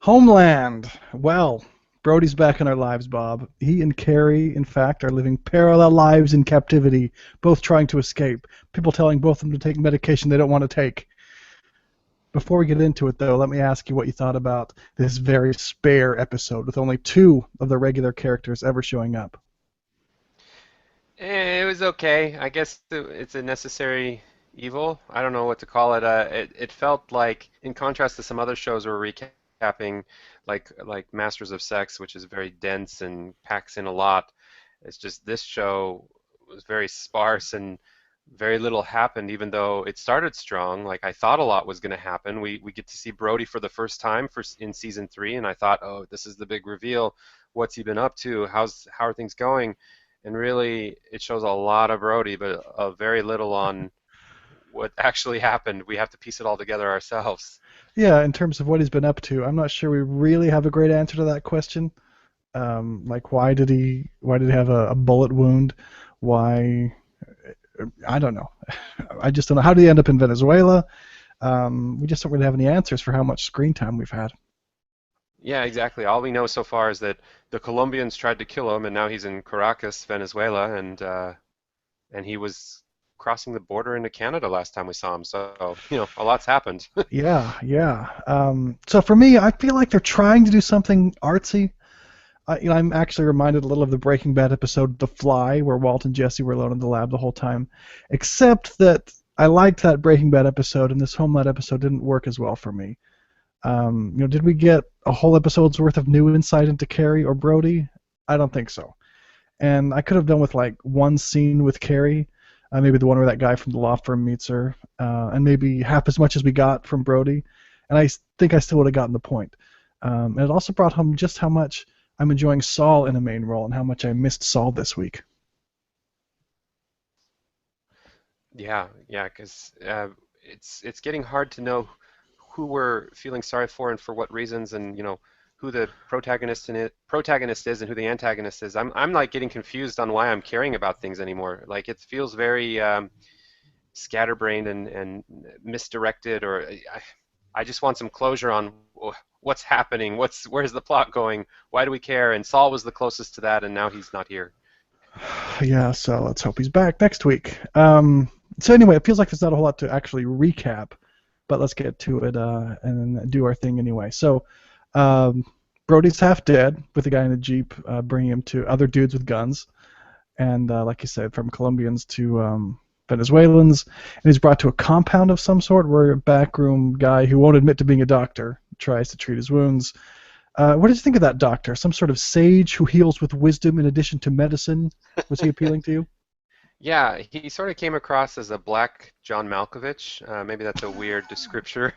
Homeland. Well, Brody's back in our lives, Bob. He and Carrie, in fact, are living parallel lives in captivity, both trying to escape. People telling both of them to take medication they don't want to take. Before we get into it, though, let me ask you what you thought about this very spare episode with only two of the regular characters ever showing up. It was okay. I guess it's a necessary evil. I don't know what to call it. It felt like, in contrast to some other shows we're recapping, like Masters of Sex, which is very dense and packs in a lot. It's just this show was very sparse and very little happened, even though it started strong. Like I thought a lot was going to happen. We get to see Brody for the first time in season 3, and I thought, oh, this is the big reveal. What's he been up to? How are things going? And really, it shows a lot of Brody, but very little on what actually happened. We have to piece it all together ourselves. Yeah, in terms of what he's been up to, I'm not sure we really have a great answer to that question. Like, why did he have a bullet wound? Why? I don't know. I just don't know. How did he end up in Venezuela? We just don't really have any answers for how much screen time we've had. Yeah, exactly. All we know so far is that the Colombians tried to kill him, and now he's in Caracas, Venezuela, and he was crossing the border into Canada last time we saw him. So, a lot's happened. Yeah, yeah. So for me, I feel like they're trying to do something artsy. I'm actually reminded a little of the Breaking Bad episode "The Fly," where Walt and Jesse were alone in the lab the whole time. Except that I liked that Breaking Bad episode, and this Homeland episode didn't work as well for me. Did we get a whole episode's worth of new insight into Carrie or Brody? I don't think so. And I could have done with like one scene with Carrie, maybe the one where that guy from the law firm meets her, and maybe half as much as we got from Brody. And think I still would have gotten the point. And it also brought home just how much I'm enjoying Saul in a main role and how much I missed Saul this week. Yeah, yeah, because it's getting hard to know who we're feeling sorry for and for what reasons, and who the protagonist is and who the antagonist is. I'm like getting confused on why I'm caring about things anymore. Like it feels very scatterbrained and misdirected, or I just want some closure on what's happening, where's the plot going, why do we care? And Saul was the closest to that, and now he's not here. Yeah, so let's hope he's back next week. So anyway, it feels like there's not a whole lot to actually recap, but let's get to it and do our thing anyway. So um, Brody's half dead with a guy in a jeep bringing him to other dudes with guns, and like you said, from Colombians to Venezuelans, and he's brought to a compound of some sort where a backroom guy who won't admit to being a doctor tries to treat his wounds. What did you think of that doctor? Some sort of sage who heals with wisdom in addition to medicine? Was he appealing to you? Yeah, he sort of came across as a black John Malkovich. Maybe that's a weird descriptor.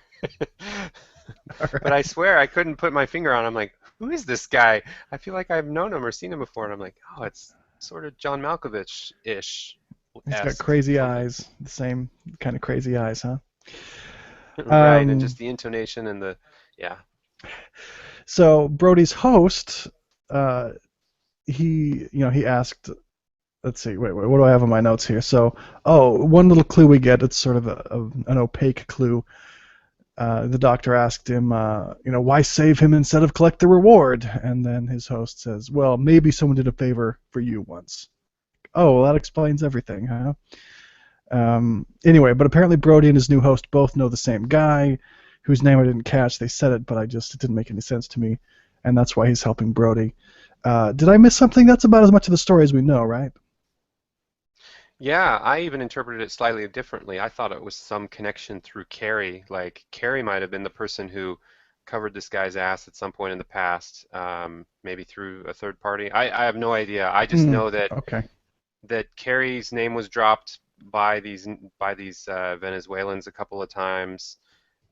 All But I right. swear I couldn't put my finger on him. I'm like, who is this guy? I feel like I've known him or seen him before. And I'm like, oh, it's sort of John Malkovich-ish He's got esque crazy something. eyes. The same kind of crazy eyes, huh? Right, and Um, just the intonation and yeah. so Brody's host, uh, he asked. Let's see. Wait. What do I have on my notes here? So, one little clue we get. It's sort of an opaque clue. The doctor asked him, why save him instead of collect the reward? And then his host says, well, maybe someone did a favor for you once. Oh, well, that explains everything, huh? Anyway, but apparently Brody and his new host both know the same guy, whose name I didn't catch. They said it, but it didn't make any sense to me, and that's why he's helping Brody. Did I miss something? That's about as much of the story as we know, right? Yeah, I even interpreted it slightly differently. I thought it was some connection through Carrie. Like Carrie might have been the person who covered this guy's ass at some point in the past, maybe through a third party. I have no idea. I just Hmm. know that Okay. Carrie's name was dropped by these Venezuelans a couple of times,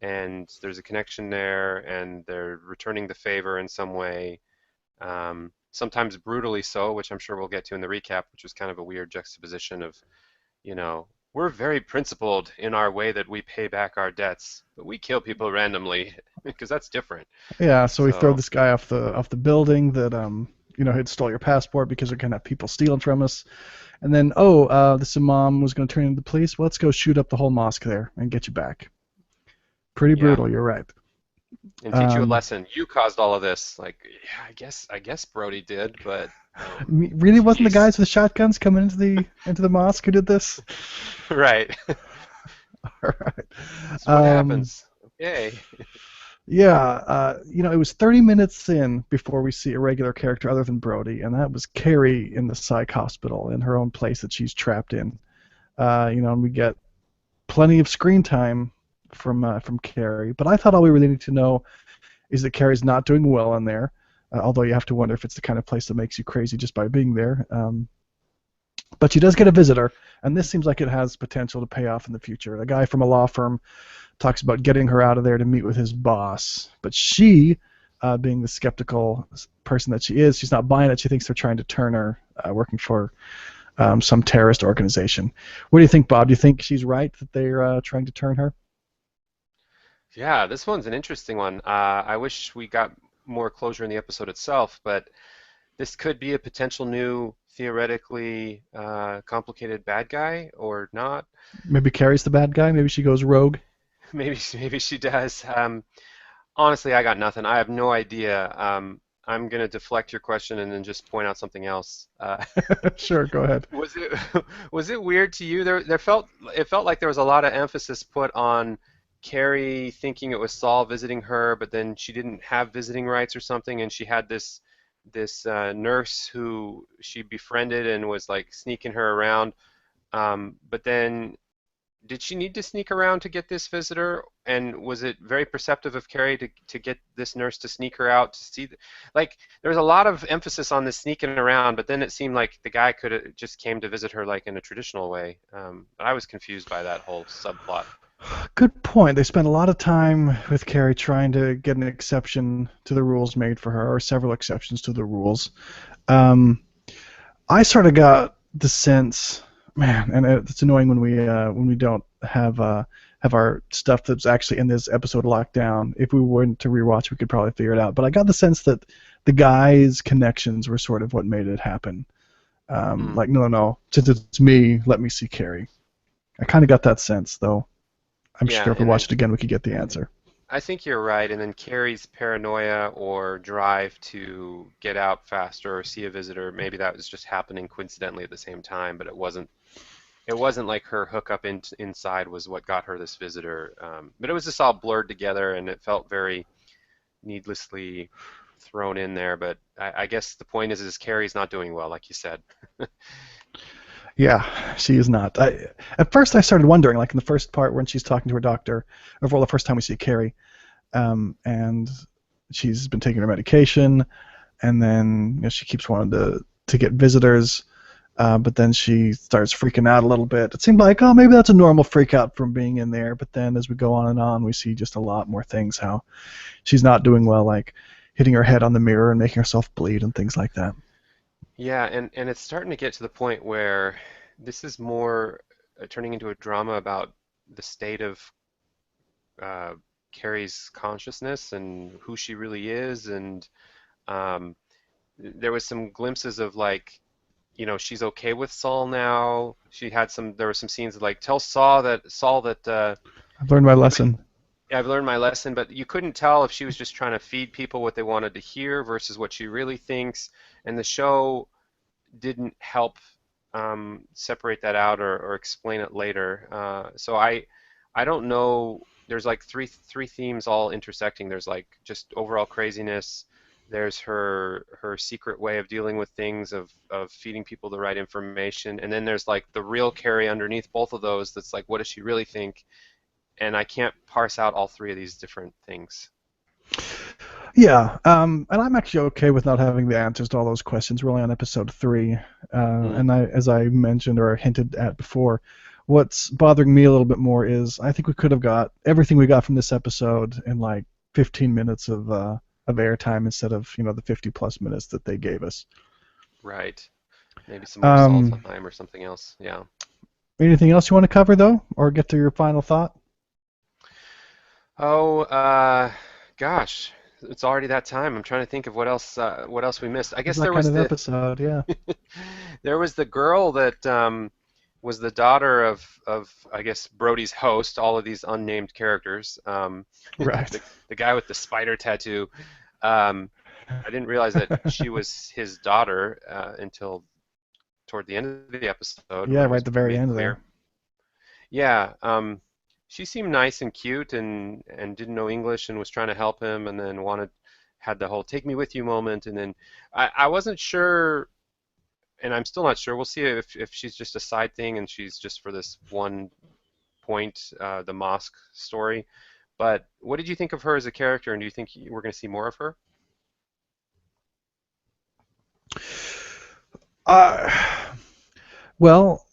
and there's a connection there, and they're returning the favor in some way, sometimes brutally so, which I'm sure we'll get to in the recap, which was kind of a weird juxtaposition of, we're very principled in our way that we pay back our debts, but we kill people randomly because that's different. Yeah. So we throw So, this guy off the building that had stole your passport because we're gonna have people stealing from us. And then, this imam was going to turn into the police. Well, let's go shoot up the whole mosque there and get you back. Pretty yeah. brutal, you're right. and teach you a Um, lesson. You caused all of this. Like, yeah, I guess Brody did, but really wasn't the jeez, guys with the shotguns coming into the mosque who did this? right. All right. This is what Um, happens. Okay. yeah, it was 30 minutes in before we see a regular character other than Brody, and that was Carrie in the psych hospital in her own place that she's trapped in. And we get plenty of screen time from Carrie. But I thought all we really need to know is that Carrie's not doing well in there. Although you have to wonder if it's the kind of place that makes you crazy just by being there. But she does get a visitor, and this seems like it has potential to pay off in the future. A guy from a law firm talks about getting her out of there to meet with his boss, but she, being the skeptical person that she is, she's not buying it. She thinks they're trying to turn her, working for some terrorist organization. What do you think, Bob? Do you think she's right that they're trying to turn her? Yeah, this one's an interesting one. I wish we got more closure in the episode itself, but this could be a potential new, theoretically complicated bad guy or not. Maybe Carrie's the bad guy. Maybe she goes rogue. Maybe she does. Honestly, I got nothing. I have no idea. I'm gonna deflect your question and then just point out something else. Sure, go ahead. Was it was it weird to you? It felt like there was a lot of emphasis put on Carrie thinking it was Saul visiting her, but then she didn't have visiting rights or something, and she had this nurse who she befriended and was like sneaking her around. But then did she need to sneak around to get this visitor? And was it very perceptive of Carrie to get this nurse to sneak her out to see? Like, there was a lot of emphasis on this sneaking around, but then it seemed like the guy could have just came to visit her like in a traditional way. But I was confused by that whole subplot. Good point. They spent a lot of time with Carrie trying to get an exception to the rules made for her, or several exceptions to the rules. Um, I sort of got the sense, man, and it's annoying when we don't have our stuff that's actually in this episode locked down. If we were to rewatch, we could probably figure it out. But I got the sense that the guys' connections were sort of what made it happen. Hmm. Like, no, no, no, since it's me, let me see Carrie. I kind of got that sense, though. I'm sure Yeah, if we and then watch it again, we could get the answer. I think you're right. And then Carrie's paranoia or drive to get out faster or see a visitor, maybe that was just happening coincidentally at the same time, but it wasn't like her hookup inside was what got her this visitor. But it was just all blurred together, and it felt very needlessly thrown in there. But I guess the point is Carrie's not doing well, like you said. Yeah, she is not. At first, I started wondering, like in the first part when she's talking to her doctor, overall, the first time we see Carrie, and she's been taking her medication, and then she keeps wanting to get visitors, but then she starts freaking out a little bit. It seemed like, oh, maybe that's a normal freak out from being in there, but then as we go on and on, we see just a lot more things how she's not doing well, like hitting her head on the mirror and making herself bleed and things like that. Yeah, and it's starting to get to the point where this is more turning into a drama about the state of uh, Carrie's consciousness and who she really is, and um, there was some glimpses of like, she's okay with Saul now. There were some scenes of like, tell Saul that I've learned my nobody, lesson. I've learned my lesson, but you couldn't tell if she was just trying to feed people what they wanted to hear versus what she really thinks. And the show didn't help separate that out or explain it later. So I don't know. There's like three themes all intersecting. There's like just overall craziness. There's her secret way of dealing with things, of feeding people the right information, and then there's like the real Carrie underneath both of those. That's like, what does she really think? And I can't parse out all three of these different things. Yeah, and I'm actually okay with not having the answers to all those questions. We're only on episode 3, Mm, and as I mentioned or hinted at before, what's bothering me a little bit more is I think we could have got everything we got from this episode in like 15 minutes of airtime instead of the 50 plus minutes that they gave us. right. Maybe some more Saul Um, time or something else. Yeah. Anything else you want to cover though, or get to your final thought? Oh, gosh, it's already that time. I'm trying to think of what else we missed. I It's guess that kind of episode, yeah. there was the girl that was the daughter of I guess Brody's host, all of these unnamed characters. Right. The guy with the spider tattoo. Um, I didn't realize that she was his daughter until toward the end of the episode Yeah, when it right was at the very made end clear. there. Yeah, she seemed nice and cute and didn't know English and was trying to help him and then had the whole take me with you moment and then I wasn't sure and I'm still not sure. We'll see if she's just a side thing and she's just for this one point, the mosque story. But what did you think of her as a character and do you think we're going to see more of her? Uh, well,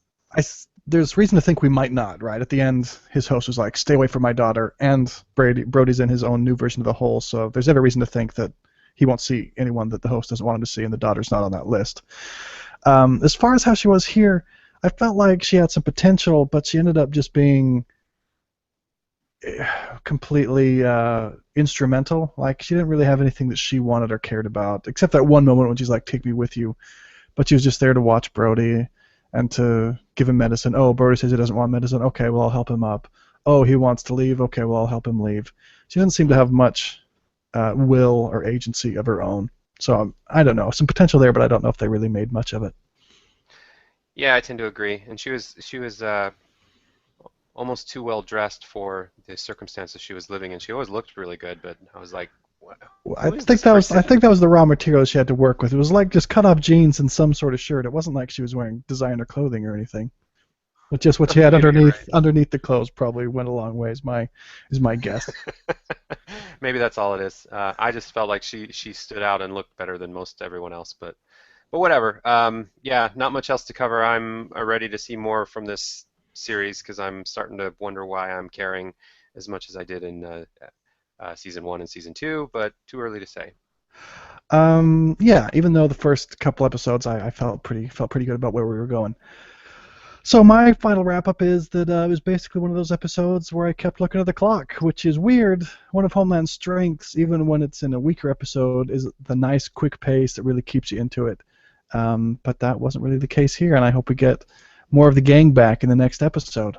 there's reason to think we might not, right? At the end, his host was like, "Stay away from my daughter," and Brody's in his own new version of the Hole, so there's every reason to think that he won't see anyone that the host doesn't want him to see, and the daughter's not on that list. As far as how she was here, I felt like she had some potential, but she ended up just being completely instrumental. Like she didn't really have anything that she wanted or cared about, except that one moment when she's like, "Take me with you," but she was just there to watch Brody and to give him medicine. Oh, Brody says he doesn't want medicine. Okay, well I'll help him up. Oh, he wants to leave. Okay, well I'll help him leave. She doesn't seem to have much will or agency of her own. So I don't know, some potential there, but I don't know if they really made much of it. Yeah, I tend to agree. And she was almost too well dressed for the circumstances she was living in. She always looked really good, but I was like, I who is think this that was I person? think that was the raw material she had to work with. It was like just cut off jeans and some sort of shirt. It wasn't like she was wearing designer clothing or anything. But just what she had Maybe you're right. underneath the clothes probably went a long way. Is my guess. Maybe that's all it is. I just felt like she stood out and looked better than most everyone else, but whatever. Yeah, not much else to cover. I'm ready to see more from this series because I'm starting to wonder why I'm caring as much as I did in season one and season two, but too early to say. Yeah, even though the first couple episodes I felt pretty good about where we were going. So my final wrap up is that it was basically one of those episodes where I kept looking at the clock, which is weird. One of Homeland's strengths, even when it's in a weaker episode, is the nice quick pace that really keeps you into it. But that wasn't really the case here, and I hope we get more of the gang back in the next episode.